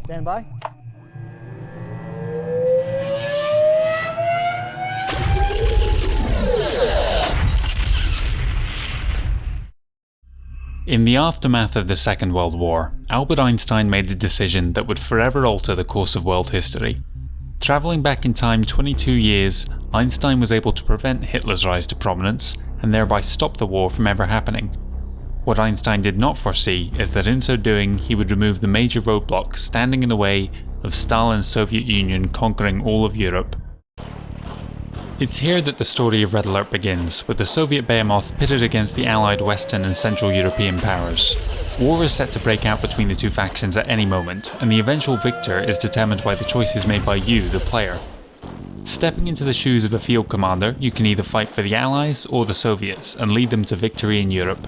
Stand by. In the aftermath of the Second World War, Albert Einstein made a decision that would forever alter the course of world history. Travelling back in time 22 years, Einstein was able to prevent Hitler's rise to prominence and thereby stop the war from ever happening. What Einstein did not foresee is that in so doing he would remove the major roadblock standing in the way of Stalin's Soviet Union conquering all of Europe. It's here that the story of Red Alert begins, with the Soviet behemoth pitted against the Allied Western and Central European powers. War is set to break out between the two factions at any moment, and the eventual victor is determined by the choices made by you, the player. Stepping into the shoes of a field commander, you can either fight for the Allies or the Soviets, and lead them to victory in Europe.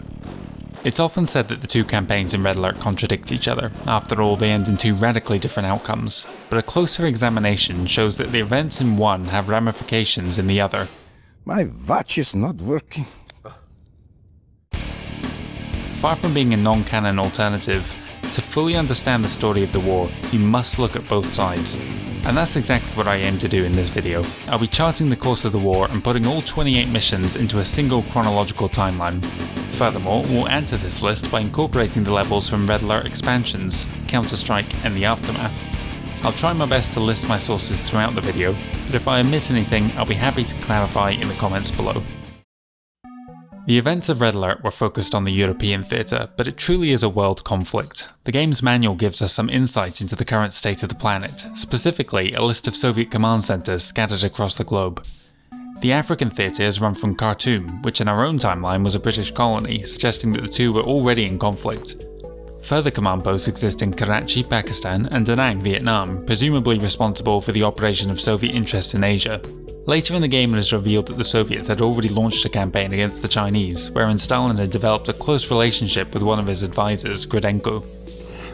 It's often said that the two campaigns in Red Alert contradict each other. After all, they end in two radically different outcomes. But a closer examination shows that the events in one have ramifications in the other. My watch is not working. Far from being a non-canon alternative, to fully understand the story of the war, you must look at both sides. And that's exactly what I aim to do in this video. I'll be charting the course of the war and putting all 28 missions into a single chronological timeline. Furthermore, we'll add to this list by incorporating the levels from Red Alert expansions, Counter-Strike and the Aftermath. I'll try my best to list my sources throughout the video, but if I omit anything, I'll be happy to clarify in the comments below. The events of Red Alert were focused on the European theatre, but it truly is a world conflict. The game's manual gives us some insight into the current state of the planet, specifically a list of Soviet command centres scattered across the globe. The African theatre is run from Khartoum, which in our own timeline was a British colony, suggesting that the two were already in conflict. Further command posts exist in Karachi, Pakistan and Da Nang, Vietnam, presumably responsible for the operation of Soviet interests in Asia. Later in the game it is revealed that the Soviets had already launched a campaign against the Chinese, wherein Stalin had developed a close relationship with one of his advisors, Gridenko.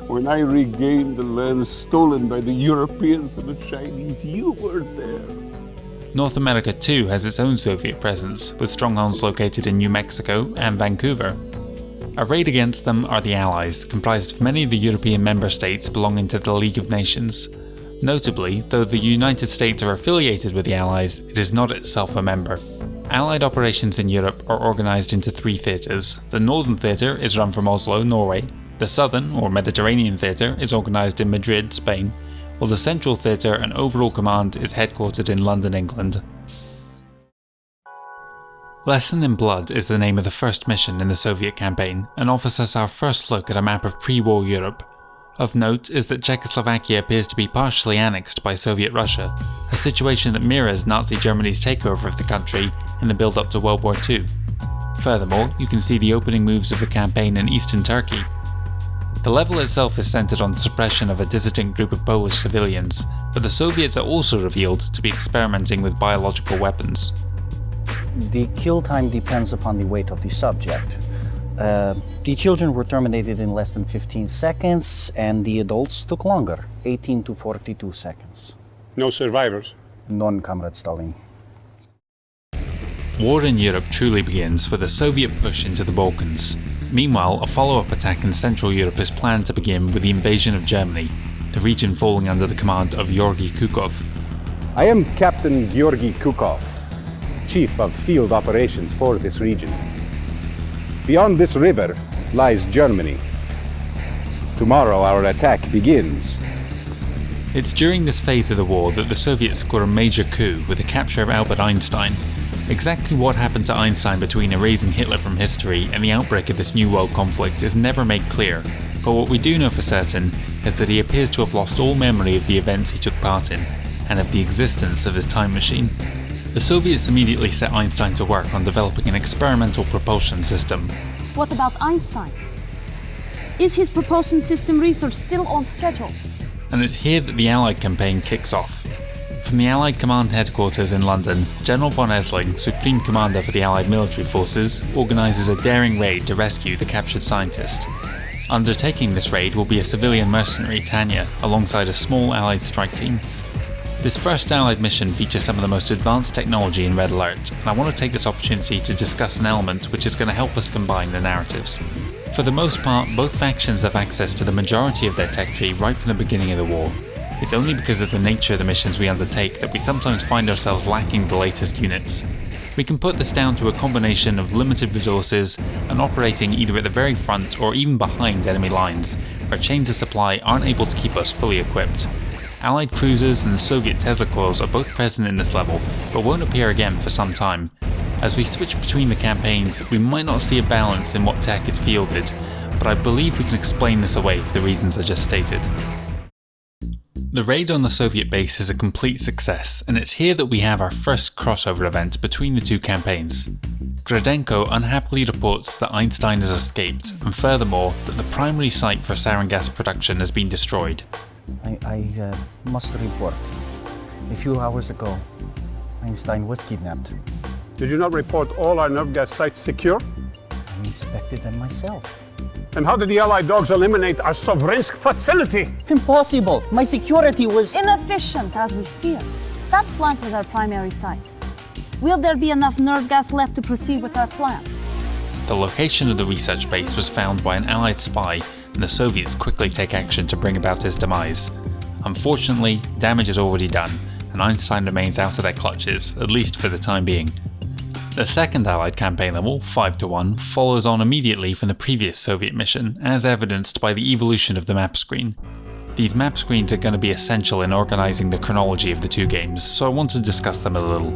When I regained the lands stolen by the Europeans and the Chinese, you were there. North America too has its own Soviet presence, with strongholds located in New Mexico and Vancouver. Arrayed against them are the Allies, comprised of many of the European member states belonging to the League of Nations. Notably, though the United States are affiliated with the Allies, it is not itself a member. Allied operations in Europe are organised into three theatres. The Northern Theatre is run from Oslo, Norway. The Southern, or Mediterranean Theatre, is organised in Madrid, Spain, while the Central Theatre and overall command is headquartered in London, England. Lesson in Blood is the name of the first mission in the Soviet campaign, and offers us our first look at a map of pre-war Europe. Of note is that Czechoslovakia appears to be partially annexed by Soviet Russia, a situation that mirrors Nazi Germany's takeover of the country in the build-up to World War II. Furthermore, you can see the opening moves of the campaign in eastern Turkey. The level itself is centred on the suppression of a dissident group of Polish civilians, but the Soviets are also revealed to be experimenting with biological weapons. The kill time depends upon the weight of the subject. The children were terminated in less than 15 seconds, and the adults took longer, 18 to 42 seconds. No survivors? None, Comrade Stalin. War in Europe truly begins with a Soviet push into the Balkans. Meanwhile, a follow-up attack in Central Europe is planned to begin with the invasion of Germany, the region falling under the command of Georgy Kukov. I am Captain Georgy Kukov, Chief of Field Operations for this region. Beyond this river lies Germany. Tomorrow our attack begins. It's during this phase of the war that the Soviets score a major coup with the capture of Albert Einstein. Exactly what happened to Einstein between erasing Hitler from history and the outbreak of this new world conflict is never made clear, but what we do know for certain is that he appears to have lost all memory of the events he took part in, and of the existence of his time machine. The Soviets immediately set Einstein to work on developing an experimental propulsion system. What about Einstein? Is his propulsion system research still on schedule? And it's here that the Allied campaign kicks off. From the Allied Command Headquarters in London, General von Essling, Supreme Commander for the Allied military forces, organises a daring raid to rescue the captured scientist. Undertaking this raid will be a civilian mercenary, Tanya, alongside a small Allied strike team. This first Allied mission features some of the most advanced technology in Red Alert, and I want to take this opportunity to discuss an element which is going to help us combine the narratives. For the most part, both factions have access to the majority of their tech tree right from the beginning of the war. It's only because of the nature of the missions we undertake that we sometimes find ourselves lacking the latest units. We can put this down to a combination of limited resources and operating either at the very front or even behind enemy lines, where chains of supply aren't able to keep us fully equipped. Allied cruisers and Soviet Tesla coils are both present in this level, but won't appear again for some time. As we switch between the campaigns, we might not see a balance in what tech is fielded, but I believe we can explain this away for the reasons I just stated. The raid on the Soviet base is a complete success, and it's here that we have our first crossover event between the two campaigns. Gradenko unhappily reports that Einstein has escaped, and furthermore, that the primary site for sarin gas production has been destroyed. I must report. A few hours ago, Einstein was kidnapped. Did you not report all our nerve gas sites secure? I inspected them myself. And how did the Allied dogs eliminate our Sovrensk facility? Impossible! My security was Inefficient, as we feared. That plant was our primary site. Will there be enough nerve gas left to proceed with our plan? The location of the research base was found by an Allied spy, and the Soviets quickly take action to bring about his demise. Unfortunately, damage is already done, and Einstein remains out of their clutches, at least for the time being. The second Allied campaign level, 5-1, follows on immediately from the previous Soviet mission, as evidenced by the evolution of the map screen. These map screens are going to be essential in organising the chronology of the two games, so I want to discuss them a little.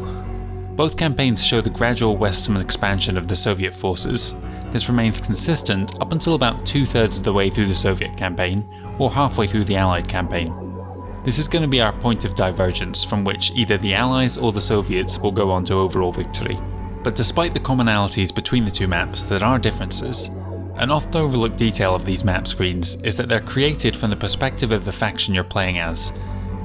Both campaigns show the gradual western expansion of the Soviet forces. This remains consistent up until about 2/3 of the way through the Soviet campaign, or halfway through the Allied campaign. This is going to be our point of divergence from which either the Allies or the Soviets will go on to overall victory. But despite the commonalities between the two maps, there are differences. An often overlooked detail of these map screens is that they're created from the perspective of the faction you're playing as.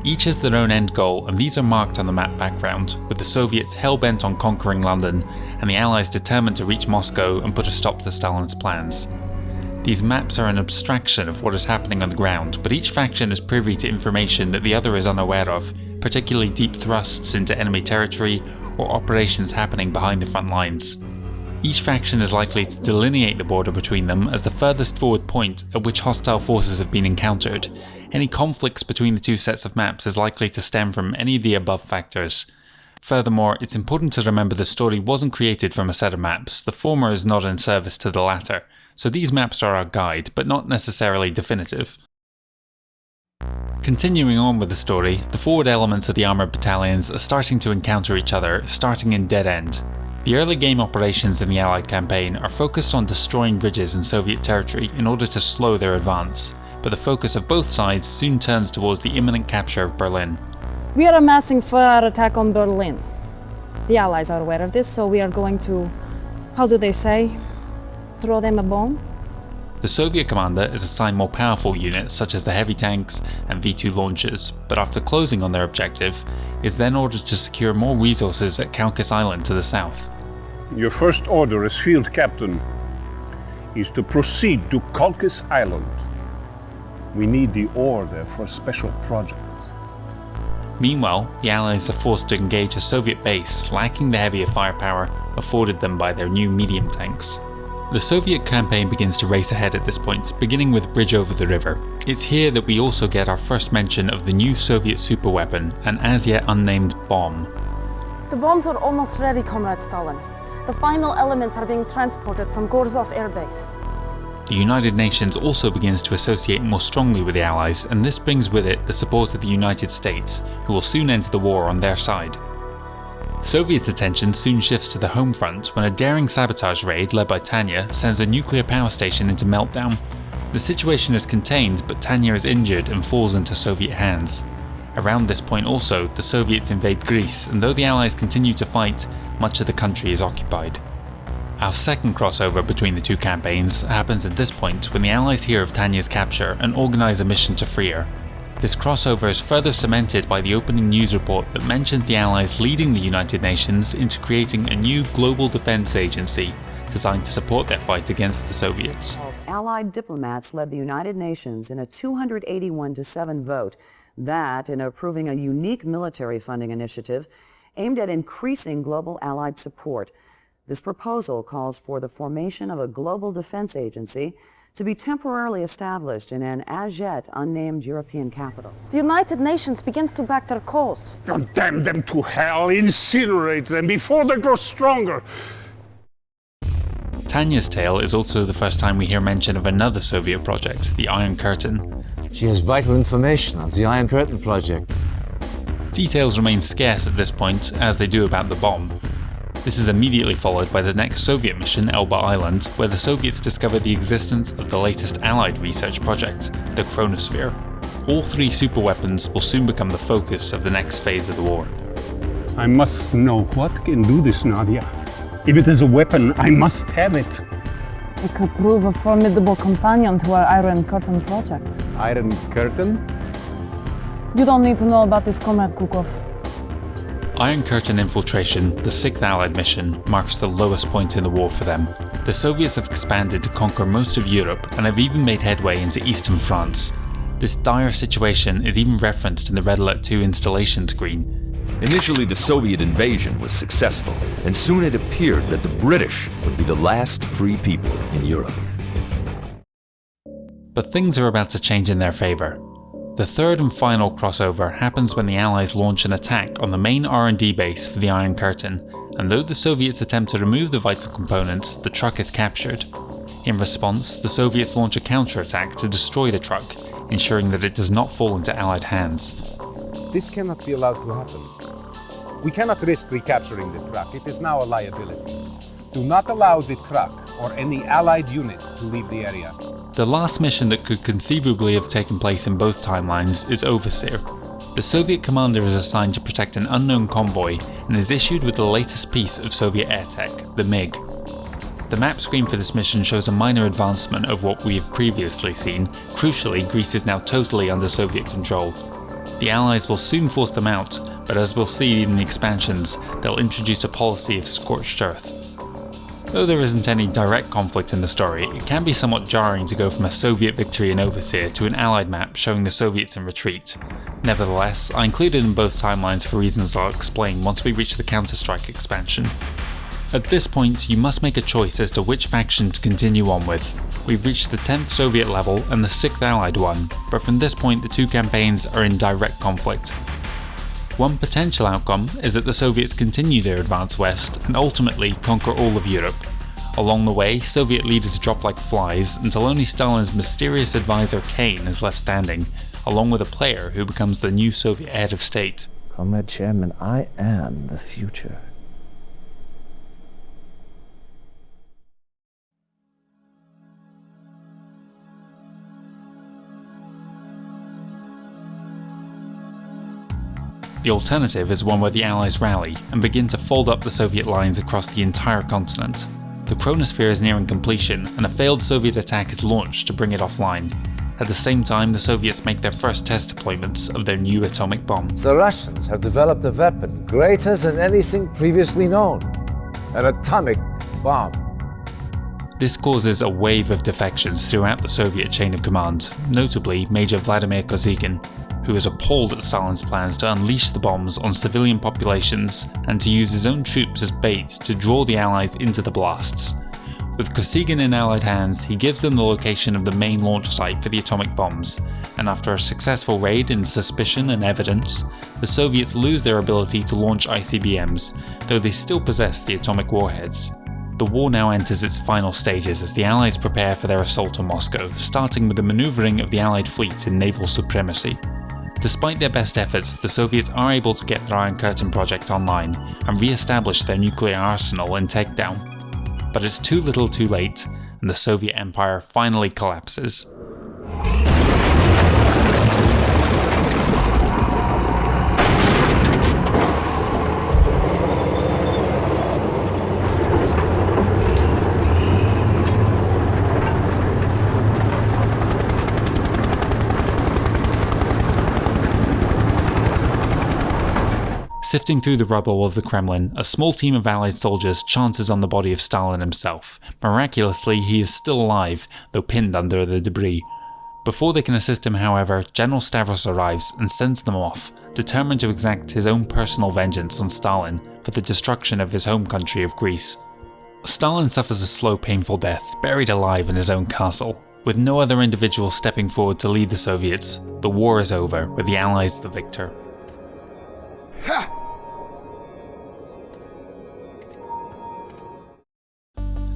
Each has their own end goal, and these are marked on the map background, with the Soviets hell-bent on conquering London, and the Allies determined to reach Moscow and put a stop to Stalin's plans. These maps are an abstraction of what is happening on the ground, but each faction is privy to information that the other is unaware of, particularly deep thrusts into enemy territory or operations happening behind the front lines. Each faction is likely to delineate the border between them as the furthest forward point at which hostile forces have been encountered. Any conflicts between the two sets of maps is likely to stem from any of the above factors. Furthermore, it's important to remember the story wasn't created from a set of maps, the former is not in service to the latter, so these maps are our guide, but not necessarily definitive. Continuing on with the story, the forward elements of the armoured battalions are starting to encounter each other, starting in dead end. The early game operations in the Allied campaign are focused on destroying bridges in Soviet territory in order to slow their advance, but the focus of both sides soon turns towards the imminent capture of Berlin. We are amassing for our attack on Berlin. The Allies are aware of this, so we are going to, how do they say, throw them a bone? The Soviet commander is assigned more powerful units such as the heavy tanks and V2 launchers, but after closing on their objective, is then ordered to secure more resources at Caucasus Island to the south. Your first order as field captain is to proceed to Caucasus Island. We need the ore there for a special project. Meanwhile, the Allies are forced to engage a Soviet base lacking the heavier firepower afforded them by their new medium tanks. The Soviet campaign begins to race ahead at this point, beginning with Bridge over the River. It's here that we also get our first mention of the new Soviet superweapon, an as yet unnamed bomb. The bombs are almost ready, Comrade Stalin. The final elements are being transported from Gorzov Air Base. The United Nations also begins to associate more strongly with the Allies, and this brings with it the support of the United States, who will soon enter the war on their side. Soviet attention soon shifts to the home front when a daring sabotage raid led by Tanya sends a nuclear power station into meltdown. The situation is contained, but Tanya is injured and falls into Soviet hands. Around this point also, the Soviets invade Greece, and though the Allies continue to fight, much of the country is occupied. Our second crossover between the two campaigns happens at this point when the Allies hear of Tanya's capture and organise a mission to free her. This crossover is further cemented by the opening news report that mentions the Allies leading the United Nations into creating a new global defense agency designed to support their fight against the Soviets. Allied diplomats led the United Nations in a 281-7 vote that, in approving a unique military funding initiative aimed at increasing global Allied support. This proposal calls for the formation of a global defense agency to be temporarily established in an as-yet unnamed European capital. The United Nations begins to back their cause. Damn them to hell, incinerate them before they grow stronger. Tanya's tale is also the first time we hear mention of another Soviet project, the Iron Curtain. She has vital information on the Iron Curtain project. Details remain scarce at this point, as they do about the bomb. This is immediately followed by the next Soviet mission, Elba Island, where the Soviets discover the existence of the latest Allied research project, the Chronosphere. All three superweapons will soon become the focus of the next phase of the war. I must know what can do this, Nadia. If it is a weapon, I must have it. It could prove a formidable companion to our Iron Curtain project. Iron Curtain? You don't need to know about this, Comrade Kukov. Iron Curtain infiltration, the 6th Allied mission, marks the lowest point in the war for them. The Soviets have expanded to conquer most of Europe and have even made headway into eastern France. This dire situation is even referenced in the Red Alert 2 installation screen. Initially, the Soviet invasion was successful, and soon it appeared that the British would be the last free people in Europe. But things are about to change in their favour. The third and final crossover happens when the Allies launch an attack on the main R&D base for the Iron Curtain, and though the Soviets attempt to remove the vital components, the truck is captured. In response, the Soviets launch a counterattack to destroy the truck, ensuring that it does not fall into Allied hands. This cannot be allowed to happen. We cannot risk recapturing the truck. It is now a liability. Do not allow the truck or any Allied unit to leave the area. The last mission that could conceivably have taken place in both timelines is Overseer. The Soviet commander is assigned to protect an unknown convoy and is issued with the latest piece of Soviet air tech, the MiG. The map screen for this mission shows a minor advancement of what we have previously seen. Crucially, Greece is now totally under Soviet control. The Allies will soon force them out, but as we'll see in the expansions, they'll introduce a policy of scorched earth. Though there isn't any direct conflict in the story, it can be somewhat jarring to go from a Soviet victory in Overseer to an Allied map showing the Soviets in retreat. Nevertheless, I included in both timelines for reasons I'll explain once we reach the Counter-Strike expansion. At this point, you must make a choice as to which faction to continue on with. We've reached the 10th Soviet level and the 6th Allied one, but from this point the two campaigns are in direct conflict. One potential outcome is that the Soviets continue their advance west and ultimately conquer all of Europe. Along the way, Soviet leaders drop like flies until only Stalin's mysterious advisor Kane is left standing, along with a player who becomes the new Soviet head of state. Comrade Chairman, I am the future. The alternative is one where the Allies rally and begin to fold up the Soviet lines across the entire continent. The Chronosphere is nearing completion and a failed Soviet attack is launched to bring it offline. At the same time, the Soviets make their first test deployments of their new atomic bomb. The Russians have developed a weapon greater than anything previously known. An atomic bomb. This causes a wave of defections throughout the Soviet chain of command, notably Major Vladimir Kosygin, who is appalled at Stalin's plans to unleash the bombs on civilian populations and to use his own troops as bait to draw the Allies into the blasts. With Kosygin in Allied hands, he gives them the location of the main launch site for the atomic bombs, and after a successful raid in suspicion and evidence, the Soviets lose their ability to launch ICBMs, though they still possess the atomic warheads. The war now enters its final stages as the Allies prepare for their assault on Moscow, starting with the maneuvering of the Allied fleet in naval supremacy. Despite their best efforts, the Soviets are able to get their Iron Curtain project online and re-establish their nuclear arsenal in takedown. But it's too little too late, and the Soviet Empire finally collapses. Sifting through the rubble of the Kremlin, a small team of Allied soldiers chances on the body of Stalin himself. Miraculously, he is still alive, though pinned under the debris. Before they can assist him, however, General Stavros arrives and sends them off, determined to exact his own personal vengeance on Stalin for the destruction of his home country of Greece. Stalin suffers a slow, painful death, buried alive in his own castle. With no other individual stepping forward to lead the Soviets, the war is over, with the Allies the victor.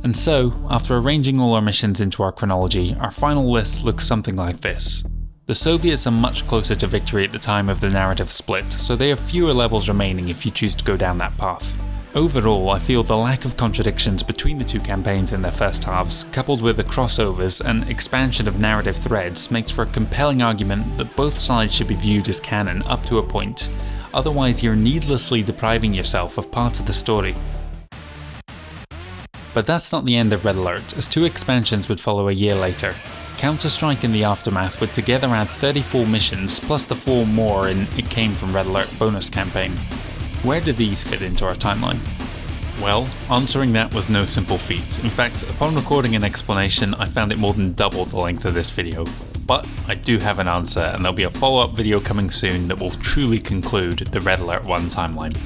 And so, after arranging all our missions into our chronology, our final list looks something like this. The Soviets are much closer to victory at the time of the narrative split, so they have fewer levels remaining if you choose to go down that path. Overall, I feel the lack of contradictions between the two campaigns in their first halves, coupled with the crossovers and expansion of narrative threads, makes for a compelling argument that both sides should be viewed as canon up to a point. Otherwise, you're needlessly depriving yourself of parts of the story. But that's not the end of Red Alert, as 2 expansions would follow a year later. Counter-Strike and the Aftermath would together add 34 missions, plus the 4 more in It Came from Red Alert bonus campaign. Where do these fit into our timeline? Well, answering that was no simple feat. In fact, upon recording an explanation, I found it more than double the length of this video. But I do have an answer, and there'll be a follow-up video coming soon that will truly conclude the Red Alert 1 timeline.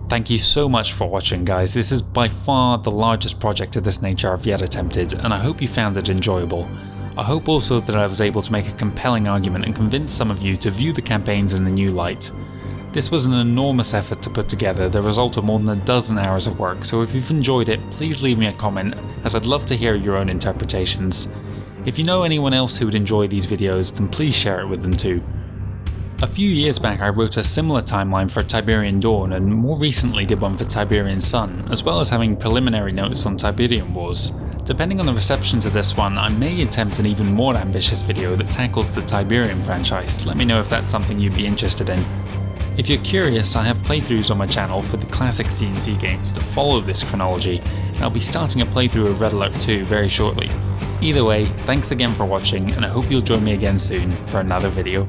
Thank you so much for watching, guys. This is by far the largest project of this nature I've yet attempted, and I hope you found it enjoyable. I hope also that I was able to make a compelling argument and convince some of you to view the campaigns in a new light. This was an enormous effort to put together, the result of more than a dozen hours of work, so if you've enjoyed it, please leave me a comment, as I'd love to hear your own interpretations. If you know anyone else who would enjoy these videos, then please share it with them too. A few years back I wrote a similar timeline for Tiberian Dawn, and more recently did one for Tiberian Sun, as well as having preliminary notes on Tiberian Wars. Depending on the reception to this one, I may attempt an even more ambitious video that tackles the Tiberian franchise. Let me know if that's something you'd be interested in. If you're curious, I have playthroughs on my channel for the classic CNC games that follow this chronology, and I'll be starting a playthrough of Red Alert 2 very shortly. Either way, thanks again for watching, and I hope you'll join me again soon for another video.